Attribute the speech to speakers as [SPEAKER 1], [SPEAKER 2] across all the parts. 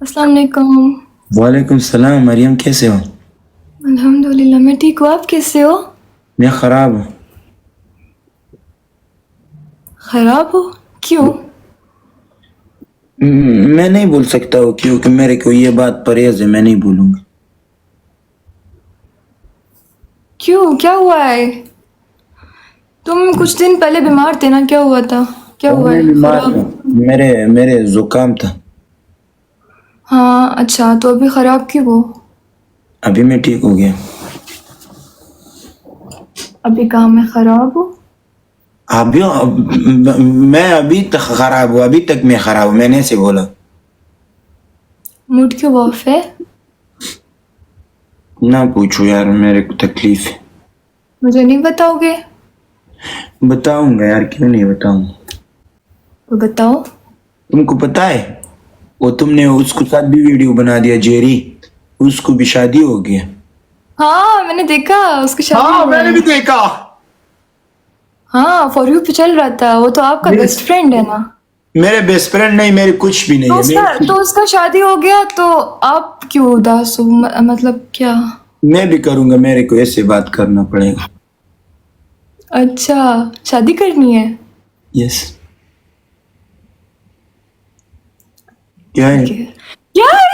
[SPEAKER 1] अस्सलाम वालेकुम।
[SPEAKER 2] वालेकुम सलाम। मरियम कैसे हो?
[SPEAKER 1] अल्हम्दुलिल्लाह मैं ठीक हूँ, आप कैसे हो?
[SPEAKER 2] मैं खराब हूँ।
[SPEAKER 1] खराब हो? क्यों?
[SPEAKER 2] मैं नहीं बोल सकता हूँ क्योंकि मेरे को ये बात परहेज है, मैं नहीं बोलूंगा।
[SPEAKER 1] क्यों, क्या हुआ है? तुम कुछ दिन पहले बीमार थे ना, क्या हुआ था? क्या हुआ
[SPEAKER 2] मैं
[SPEAKER 1] है
[SPEAKER 2] बीमार था,
[SPEAKER 1] खराब?
[SPEAKER 2] मेरे मेरे जुकाम था।
[SPEAKER 1] हाँ अच्छा, तो अभी खराब क्यों हो?
[SPEAKER 2] अभी मैं ठीक हो गया।
[SPEAKER 1] अभी कहाँ में खराब हो?
[SPEAKER 2] अभी मैं अभी तक खराब हूँ, अभी तक मैं खराब हूँ, मैंने ऐसे बोला।
[SPEAKER 1] मूड क्यों ऑफ है?
[SPEAKER 2] ना पूछो यार, मेरे को तकलीफ है।
[SPEAKER 1] मुझे नहीं बताओगे?
[SPEAKER 2] बताऊंगा यार, क्यों नहीं बताऊंगा।
[SPEAKER 1] तो बताओ।
[SPEAKER 2] तुमको पता है वो तुमने उसको साथ भी वीडियो बना दिया, जेरी, उसको भी शादी हो गया।
[SPEAKER 1] हाँ मैंने देखा, उसकी शादी
[SPEAKER 2] हाँ
[SPEAKER 1] हुआ
[SPEAKER 2] मैंने
[SPEAKER 1] है।
[SPEAKER 2] भी देखा।
[SPEAKER 1] हाँ फॉर यू पे चल रहा था, वो तो आपका
[SPEAKER 2] मेरे
[SPEAKER 1] बेस्ट फ्रेंड है ना।
[SPEAKER 2] मेरे बेस्ट फ्रेंड नहीं, मेरे कुछ भी नहीं
[SPEAKER 1] तो
[SPEAKER 2] है
[SPEAKER 1] उसका शादी हो गया तो आप क्यों उदास हो? मतलब क्या?
[SPEAKER 2] मैं भी करूंगा, मेरे को ऐसे बात करना पड़ेगा।
[SPEAKER 1] अच्छा, शादी करनी है?
[SPEAKER 2] यस। क्या है?
[SPEAKER 1] ठीक है। क्या है?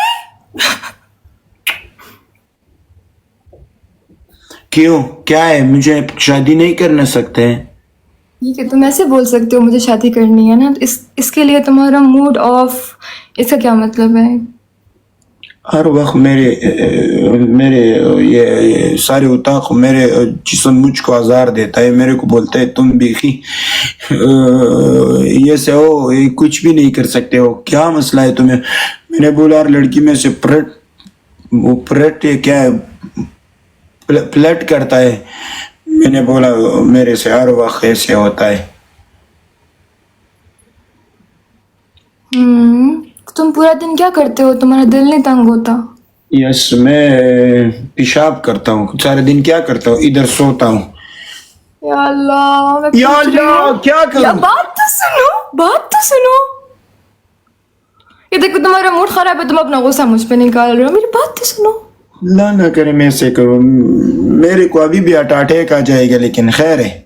[SPEAKER 2] क्यों, क्या है? मुझे शादी नहीं करना सकते हैं?
[SPEAKER 1] ठीक है, तुम ऐसे बोल सकते हो मुझे शादी करनी है ना, तो इसके लिए तुम्हारा मूड ऑफ, इसका क्या मतलब है?
[SPEAKER 2] हर वक्त मेरे ये सारे उताक मेरे जिस्म मुझको आज़ार देता है, मेरे को बोलता है तुम भी ये से हो, ये कुछ भी नहीं कर सकते हो, क्या मसला है तुम्हें? मैंने बोला यार लड़की में से पलट ये क्या है, फ्लर्ट करता है। मैंने बोला मेरे से हर वक्त ऐसे होता है।
[SPEAKER 1] तुम पूरा दिन क्या करते हो, तुम्हारा दिल नहीं तंग होता?
[SPEAKER 2] यस, मैं पेशाब करता हूँ सारे दिन, क्या करता हूँ, इधर सोता हूँ।
[SPEAKER 1] या अल्लाह, मैं
[SPEAKER 2] या
[SPEAKER 1] पूछ रही
[SPEAKER 2] अल्लाह,
[SPEAKER 1] हूँ।
[SPEAKER 2] क्या
[SPEAKER 1] या
[SPEAKER 2] करूं?
[SPEAKER 1] बात तो सुनो, बात तो सुनो। ये देखो तुम्हारा मूड खराब है, तुम अपना गुस्सा मुझ पे निकाल रहे हो, मेरी बात तो सुनो।
[SPEAKER 2] अल्लाह ना करे मैं ऐसे करूं, मेरे को अभी भी अटैक आ जाएगा, लेकिन खैर है।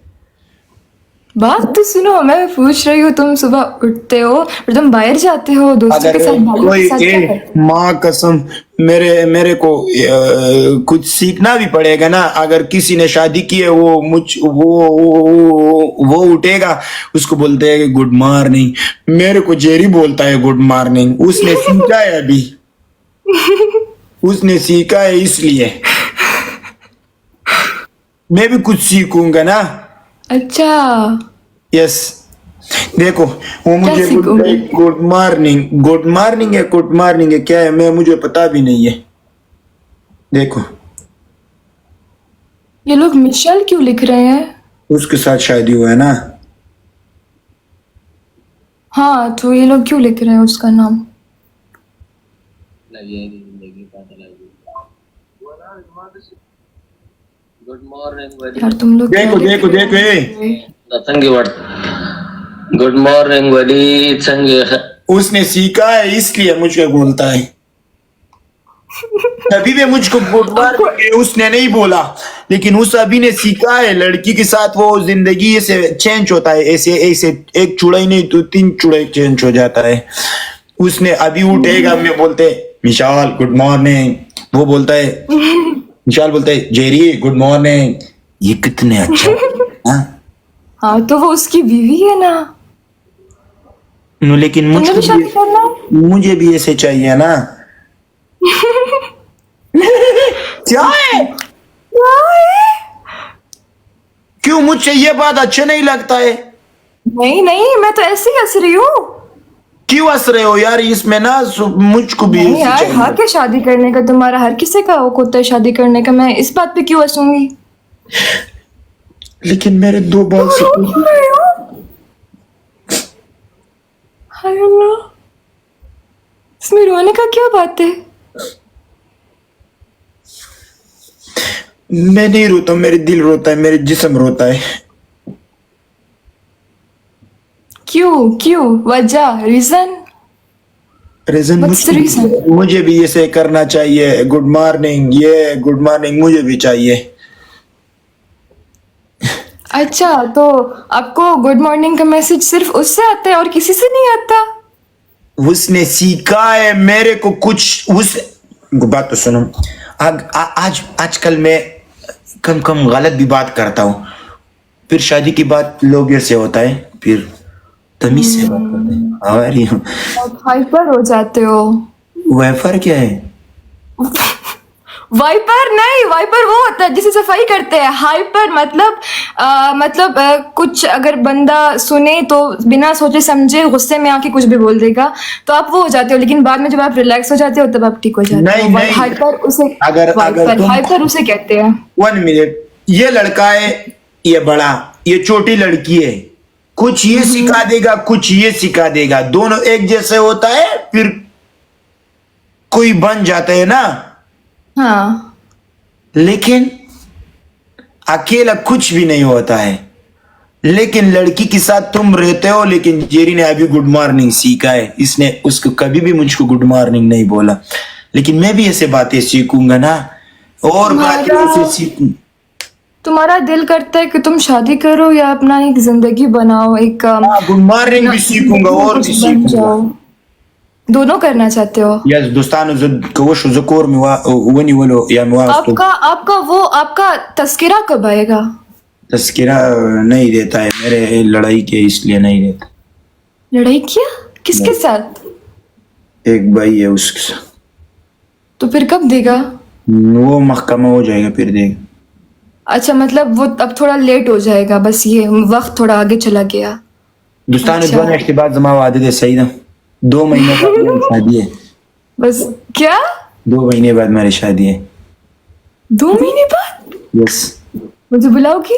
[SPEAKER 1] बात तो सुनो, मैं पूछ रही हूँ, तुम सुबह उठते हो और तुम बाहर जाते हो दोस्तों
[SPEAKER 2] अगर
[SPEAKER 1] के साथ, भाइयों के
[SPEAKER 2] कोई
[SPEAKER 1] साथ, क्या करते
[SPEAKER 2] माँ कसम, मेरे को कुछ सीखना भी पड़ेगा ना। अगर किसी ने शादी की है, वो उठेगा, उसको बोलते हैं गुड मॉर्निंग। मेरे को जेरी बोलता है गुड मॉर्निंग, उसने सीखा है अभी, उसने सीखा है, इसलिए मैं भी कुछ सीखूंगा ना।
[SPEAKER 1] अच्छा,
[SPEAKER 2] यस। देखो वो
[SPEAKER 1] क्या
[SPEAKER 2] मुझे बोलता है
[SPEAKER 1] सीखोगे?
[SPEAKER 2] गुड मॉर्निंग, गुड मॉर्निंग है, गुड मॉर्निंग है, क्या है मैं, मुझे पता भी नहीं है। देखो
[SPEAKER 1] ये लोग मिशेल क्यों लिख रहे हैं?
[SPEAKER 2] उसके साथ शादी हुआ है ना।
[SPEAKER 1] हाँ तो ये लोग क्यों लिख रहे हैं उसका नाम?
[SPEAKER 3] गुड मॉर्निंग
[SPEAKER 1] यार तुम लोग क्या
[SPEAKER 2] देखो
[SPEAKER 1] लिख
[SPEAKER 2] देखो
[SPEAKER 1] रहे
[SPEAKER 2] देखो
[SPEAKER 1] हो?
[SPEAKER 3] चंगी वर्ड गुड मॉर्निंग बड़ी चंगी
[SPEAKER 2] उसने सीखा है इसलिए मुझे बोलता है। तभी भी मुझको गुड मॉर्निंग उसने नहीं बोला, लेकिन उस अभी ने सीखा है। लड़की के साथ वो जिंदगी ऐसे चेंज होता है, ऐसे ऐसे एक चुड़ाई नहीं तो 3 चुड़ाई चेंज हो जाता है। उसने अभी उठेगा, मैं बोलते विशाल गुड मॉर्निंग, वो बोलता है, विशाल बोलता है जेरी गुड मॉर्निंग। ये कितने अच्छा हाँ?
[SPEAKER 1] हाँ तो वो उसकी बीवी है ना,
[SPEAKER 2] लेकिन
[SPEAKER 1] तुमने भी शादी करना है?
[SPEAKER 2] मुझे भी ऐसे चाहिए ना। क्या है?
[SPEAKER 1] क्या है?
[SPEAKER 2] क्यों मुझसे ये बात अच्छा नहीं लगता है?
[SPEAKER 1] नहीं नहीं, मैं तो ऐसे ही हंस रही हूँ।
[SPEAKER 2] क्यों हंस रहे हो यार, इसमें ना मुझको भी
[SPEAKER 1] नहीं
[SPEAKER 2] ऐसे
[SPEAKER 1] यार,
[SPEAKER 2] चाहिए।
[SPEAKER 1] हक है शादी करने का, तुम्हारा हर किसी का हक होता है शादी करने का, मैं इस बात पे क्यों हंसूंगी?
[SPEAKER 2] लेकिन मेरे 2 बाल
[SPEAKER 1] तुम रो क्यों रहे हो? हाय अल्लाह, इसमें रोने का क्या बात है?
[SPEAKER 2] मैं नहीं रोता, मेरे दिल रोता है, मेरे जिस्म रोता है।
[SPEAKER 1] क्यों क्यों, वजह, reason?
[SPEAKER 2] Reason
[SPEAKER 1] What's the reason?
[SPEAKER 2] मुझे भी ऐसे करना चाहिए, गुड मॉर्निंग, ये गुड मॉर्निंग मुझे भी चाहिए.
[SPEAKER 1] अच्छा, तो आपको गुड मॉर्निंग का मैसेज सिर्फ उससे आता है और किसी से नहीं आता?
[SPEAKER 2] उसने सीखा है मेरे को कुछ. उस बात तो सुनो. आज आजकल मैं कम गलत भी बात करता हूँ, फिर शादी की बात लोग ऐसे होता है, फिर तमीज से बात करते हैं. हमारी
[SPEAKER 1] आप हाइपर हो जाते हो.
[SPEAKER 2] वाइफर क्या है?
[SPEAKER 1] वाइपर नहीं, वाइपर वो होता है जिसे सफाई करते हैं. हाइपर मतलब कुछ अगर बंदा सुने तो बिना सोचे समझे गुस्से में आके कुछ भी बोल देगा, तो आप वो हो जाते हो. लेकिन बाद में जब आप रिलैक्स हो जाते हो तब आप ठीक हो जाते
[SPEAKER 2] नहीं,
[SPEAKER 1] हो.
[SPEAKER 2] नहीं.
[SPEAKER 1] हाइपर उसे
[SPEAKER 2] तुम-
[SPEAKER 1] हाइपर उसे कहते हैं.
[SPEAKER 2] 1 मिनट. ये लड़का है, ये बड़ा, ये छोटी लड़की है. कुछ ये सिखा देगा, कुछ ये सिखा देगा, दोनों एक जैसे होता है, फिर कोई बन जाता है ना.
[SPEAKER 1] हाँ,
[SPEAKER 2] लेकिन अकेला कुछ भी नहीं होता है. लेकिन लड़की के साथ तुम रहते हो, लेकिन जेरी ने अभी गुड मॉर्निंग सीखा है, इसने उसको कभी भी मुझको गुड मॉर्निंग नहीं बोला. लेकिन मैं भी ऐसे बातें सीखूंगा ना, और बातें ऐसे सीखूं.
[SPEAKER 1] तुम्हारा दिल करता है कि तुम शादी करो या अपना एक जिंदगी बनाओ, एक
[SPEAKER 2] गुड मॉर्निंग भी सीखूंगा और भी
[SPEAKER 1] बन
[SPEAKER 2] सीखूंगा.
[SPEAKER 1] जाओ. दोनों करना चाहते हो?
[SPEAKER 2] Yes, دوستانو زد كوش ذكور وني ولو يا مواقف.
[SPEAKER 1] आपका तस्करा कब आएगा?
[SPEAKER 2] तस्करा नहीं देता है मेरे लड़ाई के, इसलिए नहीं देता.
[SPEAKER 1] लड़ाई किया किसके साथ?
[SPEAKER 2] एक भाई है उसके साथ.
[SPEAKER 1] तो फिर कब देगा?
[SPEAKER 2] वो महकमा हो जाएगा फिर देगा.
[SPEAKER 1] अच्छा, मतलब वो अब थोड़ा लेट हो जाएगा, बस ये वक्त थोड़ा आगे चला गया.
[SPEAKER 2] दोस्तानो
[SPEAKER 1] अच्छा.
[SPEAKER 2] 2 महीने के बाद जमा वादे दे सही ना. 2 महीने बाद मेरी शादी है.
[SPEAKER 1] बस क्या?
[SPEAKER 2] 2 महीने बाद मेरी शादी है.
[SPEAKER 1] 2 महीने बाद
[SPEAKER 2] यस.
[SPEAKER 1] मुझे बुलाओगी?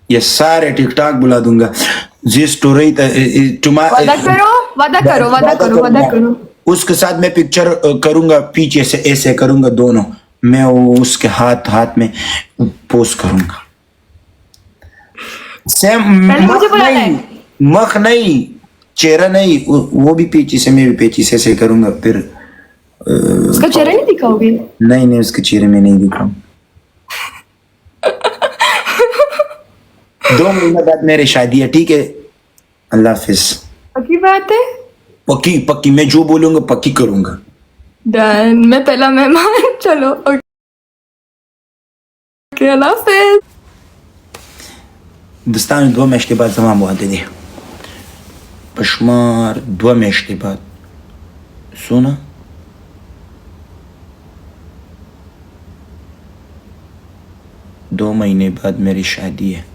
[SPEAKER 2] ये सारे टिकटॉक बुला दूंगा. जी स्टोरी
[SPEAKER 1] वादा करो, वादा करो, वादा करो, वादा करो.
[SPEAKER 2] उसके साथ मैं पिक्चर करूंगा, पीछे से ऐसे करूंगा दोनों, मैं वो उसके हाथ में पोस्ट करूंगा. सेम
[SPEAKER 1] पहले मुझे बुलाना है.
[SPEAKER 2] मख नहीं, चेहरा नहीं, वो भी पीछे से, मैं भी पीछे से ऐसे करूंगा. फिर
[SPEAKER 1] उसका चेहरा नहीं दिखाओगे?
[SPEAKER 2] नहीं, उसके चेहरे में नहीं दिखाऊं. 2 महीने बाद मेरी शादी है, ठीक है. अल्लाह हाफिज.
[SPEAKER 1] पक्की बात है?
[SPEAKER 2] पक्की मैं जो बोलूंगा पक्की करूंगा.
[SPEAKER 1] डन. मैं पहला मेहमान. चलो, ओके, अल्लाह हाफिज.
[SPEAKER 2] दोस्तान 2 مشت के बाद जमा मुआदे दे पशमार. 2 مشت के बाद सुना. 2 महीने बाद मेरी शादी है.